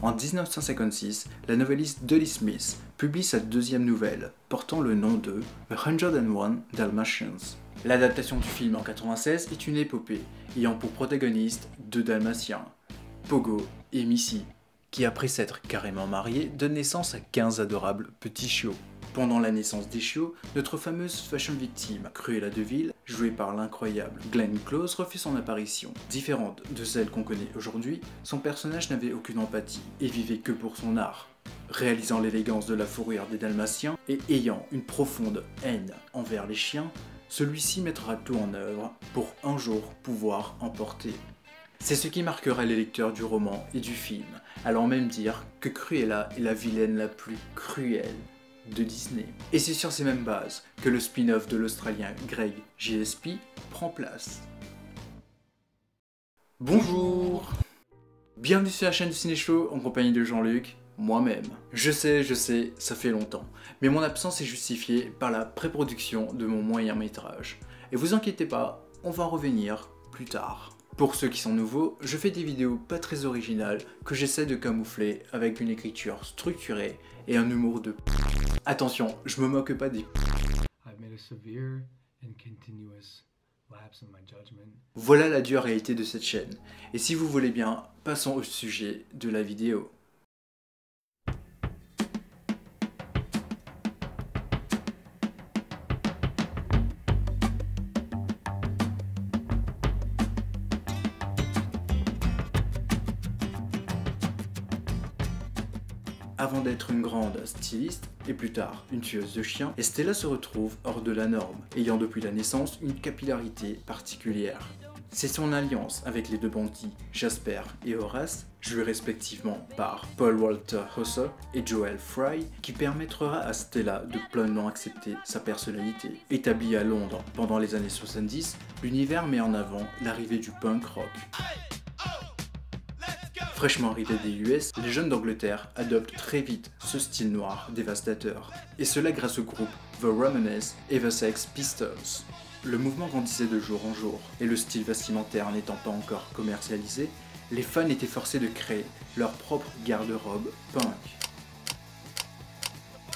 En 1956, la novelliste Dodie Smith publie sa deuxième nouvelle, portant le nom de The 101 Dalmatians. L'adaptation du film en 1996 est une épopée, ayant pour protagonistes deux Dalmatiens, Pogo et Missy, qui après s'être carrément mariés, donnent naissance à 15 adorables petits chiots. Pendant la naissance des chiots, notre fameuse fashion victime, Cruella de Vil, jouée par l'incroyable Glenn Close, refait son apparition. Différente de celle qu'on connaît aujourd'hui, son personnage n'avait aucune empathie et vivait que pour son art. Réalisant l'élégance de la fourrure des Dalmatiens et ayant une profonde haine envers les chiens, celui-ci mettra tout en œuvre pour un jour pouvoir emporter. C'est ce qui marquera les lecteurs du roman et du film, allant même dire que Cruella est la vilaine la plus cruelle de Disney. Et c'est sur ces mêmes bases que le spin-off de l'Australien Greg Gillespie prend place. Bonjour! Bienvenue sur la chaîne du Ciné Show en compagnie de Jean-Luc, moi-même. Je sais, ça fait longtemps, mais mon absence est justifiée par la pré-production de mon moyen métrage. Et vous inquiétez pas, on va en revenir plus tard. Pour ceux qui sont nouveaux, je fais des vidéos pas très originales que j'essaie de camoufler avec une écriture structurée et un humour de Attention, je me moque pas des Voilà la dure réalité de cette chaîne. Et si vous voulez bien, passons au sujet de la vidéo. Avant d'être une grande styliste, et plus tard une tueuse de chiens, Estella se retrouve hors de la norme, ayant depuis la naissance une capillarité particulière. C'est son alliance avec les deux bandits, Jasper et Horace, joués respectivement par Paul Walter Hauser et Joel Fry, qui permettra à Stella de pleinement accepter sa personnalité. Établie à Londres pendant les années 70, l'univers met en avant l'arrivée du punk rock. Fraîchement arrivés des US, les jeunes d'Angleterre adoptent très vite ce style noir dévastateur. Et cela grâce au groupe The Ramones et The Sex Pistols. Le mouvement grandissait de jour en jour, et le style vestimentaire n'étant pas encore commercialisé, les fans étaient forcés de créer leur propre garde-robe punk.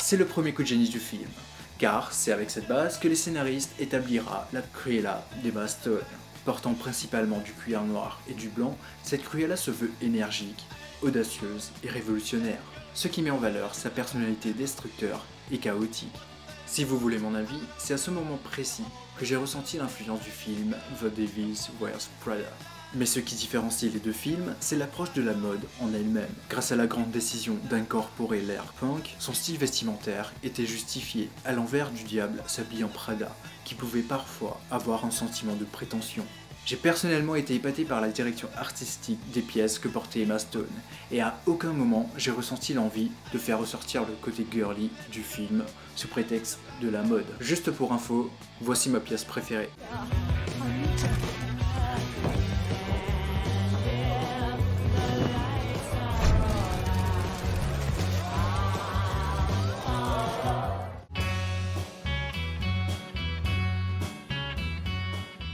C'est le premier coup de génie du film, car c'est avec cette base que les scénaristes établira la Cruella d'Emma Stone. Portant principalement du cuir noir et du blanc, cette Cruella se veut énergique, audacieuse et révolutionnaire, ce qui met en valeur sa personnalité destructeur et chaotique. Si vous voulez mon avis, c'est à ce moment précis que j'ai ressenti l'influence du film The Devil Wears Prada. Mais ce qui différencie les deux films, c'est l'approche de la mode en elle-même. Grâce à la grande décision d'incorporer l'ère punk, son style vestimentaire était justifié, à l'envers du diable s'habille en Prada, qui pouvait parfois avoir un sentiment de prétention. J'ai personnellement été épaté par la direction artistique des pièces que portait Emma Stone, et à aucun moment j'ai ressenti l'envie de faire ressortir le côté girly du film sous prétexte de la mode. Juste pour info, voici ma pièce préférée.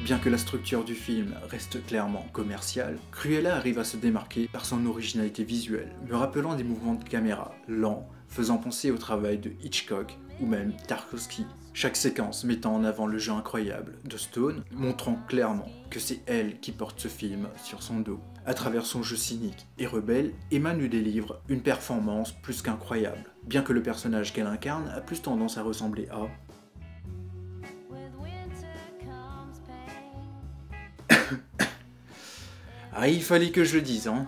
Bien que la structure du film reste clairement commerciale, Cruella arrive à se démarquer par son originalité visuelle, me rappelant des mouvements de caméra lents, faisant penser au travail de Hitchcock ou même Tarkovsky. Chaque séquence mettant en avant le jeu incroyable de Stone, montrant clairement que c'est elle qui porte ce film sur son dos. À travers son jeu cynique et rebelle, Emma nous délivre une performance plus qu'incroyable, bien que le personnage qu'elle incarne a plus tendance à ressembler à Ah, il fallait que je le dise, hein.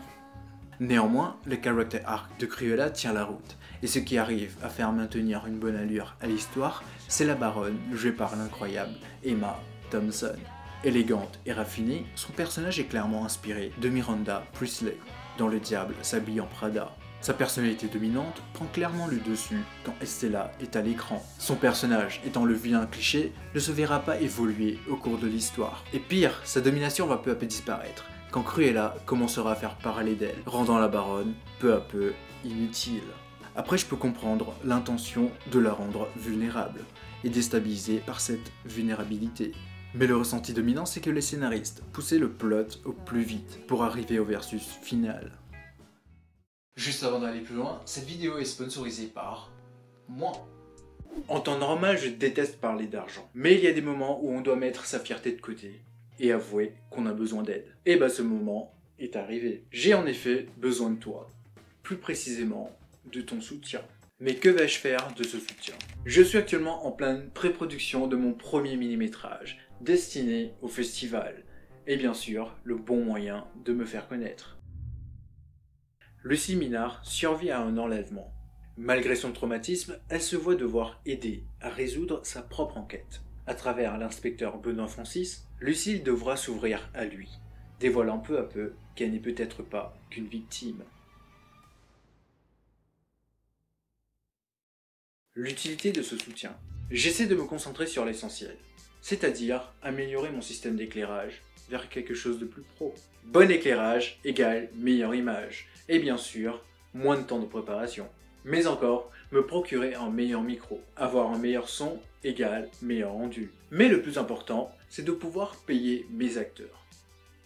Néanmoins, le character arc de Cruella tient la route, et ce qui arrive à faire maintenir une bonne allure à l'histoire, c'est la baronne, jouée par l'incroyable Emma Thompson. Élégante et raffinée, son personnage est clairement inspiré de Miranda Priestly, dans Le Diable s'habille en Prada. Sa personnalité dominante prend clairement le dessus quand Estella est à l'écran. Son personnage, étant le vilain cliché, ne se verra pas évoluer au cours de l'histoire. Et pire, sa domination va peu à peu disparaître, quand Cruella commencera à faire parler d'elle, rendant la baronne peu à peu inutile. Après, je peux comprendre l'intention de la rendre vulnérable, et déstabilisée par cette vulnérabilité. Mais le ressenti dominant, c'est que les scénaristes poussaient le plot au plus vite pour arriver au versus final. Juste avant d'aller plus loin, cette vidéo est sponsorisée par moi. En temps normal, je déteste parler d'argent. Mais il y a des moments où on doit mettre sa fierté de côté et avouer qu'on a besoin d'aide. Et bah ce moment est arrivé. J'ai en effet besoin de toi. Plus précisément, de ton soutien. Mais que vais-je faire de ce soutien? Je suis actuellement en pleine pré-production de mon premier mini-métrage, destiné au festival. Et bien sûr, le bon moyen de me faire connaître. Lucie Minard survit à un enlèvement. Malgré son traumatisme, elle se voit devoir aider à résoudre sa propre enquête. À travers l'inspecteur Benoît Francis, Lucille devra s'ouvrir à lui, dévoilant peu à peu qu'elle n'est peut-être pas qu'une victime. L'utilité de ce soutien. J'essaie de me concentrer sur l'essentiel, c'est-à-dire améliorer mon système d'éclairage vers quelque chose de plus pro. Bon éclairage égale meilleure image, et bien sûr, moins de temps de préparation. Mais encore, me procurer un meilleur micro, avoir un meilleur son égale meilleur rendu. Mais le plus important, c'est de pouvoir payer mes acteurs.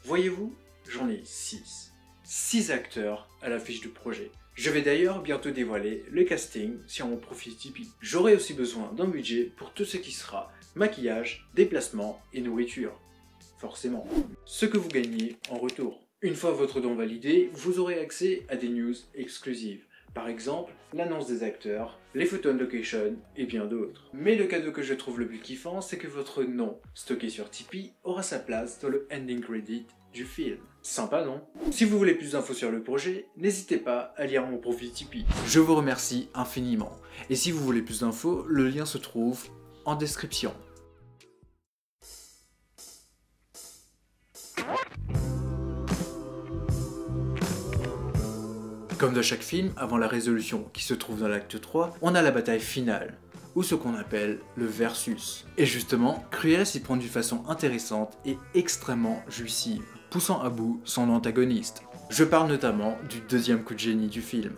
Voyez-vous, j'en ai 6. 6 acteurs à l'affiche du projet. Je vais d'ailleurs bientôt dévoiler le casting sur mon profil Tipeee. J'aurai aussi besoin d'un budget pour tout ce qui sera maquillage, déplacement et nourriture. Forcément. Ce que vous gagnez en retour. Une fois votre don validé, vous aurez accès à des news exclusives. Par exemple, l'annonce des acteurs, les photos de location et bien d'autres. Mais le cadeau que je trouve le plus kiffant, c'est que votre nom, stocké sur Tipeee, aura sa place dans le ending credit du film. Sympa, non? Si vous voulez plus d'infos sur le projet, n'hésitez pas à lire mon profil Tipeee. Je vous remercie infiniment. Et si vous voulez plus d'infos, le lien se trouve en description. Comme dans chaque film, avant la résolution qui se trouve dans l'acte 3, on a la bataille finale, ou ce qu'on appelle le versus. Et justement, Cruella s'y prend d'une façon intéressante et extrêmement jouissive, poussant à bout son antagoniste. Je parle notamment du deuxième coup de génie du film.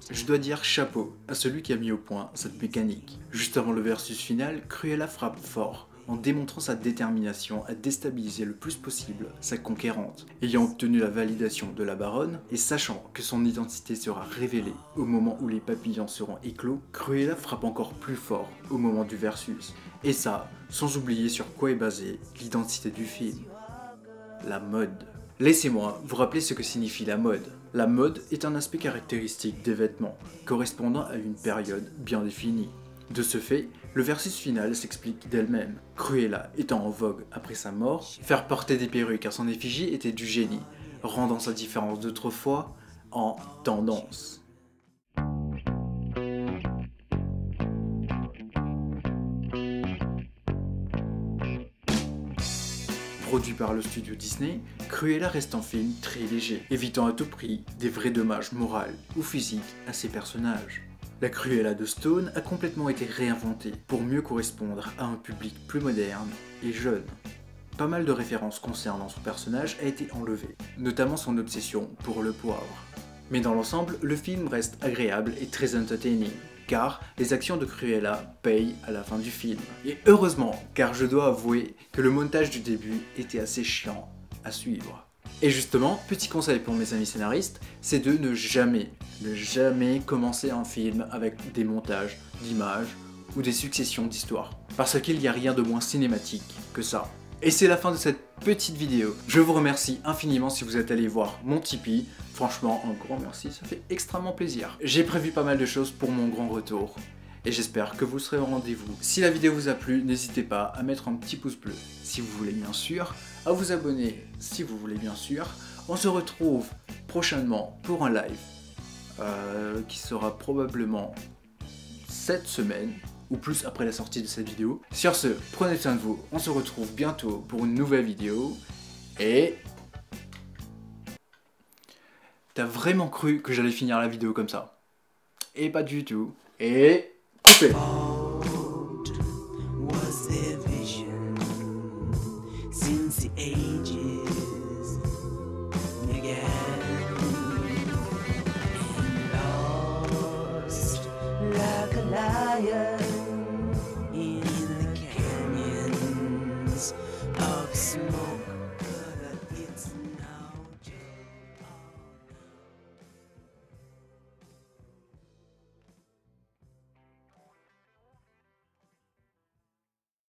Je dois dire chapeau à celui qui a mis au point cette mécanique. Juste avant le versus final, Cruella frappe fort, en démontrant sa détermination à déstabiliser le plus possible sa conquérante. Ayant obtenu la validation de la baronne, et sachant que son identité sera révélée au moment où les papillons seront éclos, Cruella frappe encore plus fort au moment du versus. Et ça, sans oublier sur quoi est basée l'identité du film. La mode. Laissez-moi vous rappeler ce que signifie la mode. La mode est un aspect caractéristique des vêtements, correspondant à une période bien définie. De ce fait, le versus final s'explique d'elle-même. Cruella étant en vogue après sa mort, faire porter des perruques à son effigie était du génie, rendant sa différence d'autrefois en tendance. Produit par le studio Disney, Cruella reste un film très léger, évitant à tout prix des vrais dommages moraux ou physiques à ses personnages. La Cruella de Stone a complètement été réinventée pour mieux correspondre à un public plus moderne et jeune. Pas mal de références concernant son personnage a été enlevée, notamment son obsession pour le poivre. Mais dans l'ensemble, le film reste agréable et très entertaining, car les actions de Cruella payent à la fin du film. Et heureusement, car je dois avouer que le montage du début était assez chiant à suivre. Et justement, petit conseil pour mes amis scénaristes, c'est de ne jamais commencer un film avec des montages d'images ou des successions d'histoires. Parce qu'il n'y a rien de moins cinématique que ça. Et c'est la fin de cette petite vidéo. Je vous remercie infiniment si vous êtes allé voir mon Tipeee. Franchement, un grand merci, ça fait extrêmement plaisir. J'ai prévu pas mal de choses pour mon grand retour. Et j'espère que vous serez au rendez-vous. Si la vidéo vous a plu, n'hésitez pas à mettre un petit pouce bleu si vous voulez bien sûr, à vous abonner si vous voulez bien sûr. On se retrouve prochainement pour un live qui sera probablement cette semaine ou plus après la sortie de cette vidéo. Sur ce, prenez soin de vous, on se retrouve bientôt pour une nouvelle vidéo et... T'as vraiment cru que j'allais finir la vidéo comme ça? Et pas du tout. Et... coupé. of smoke.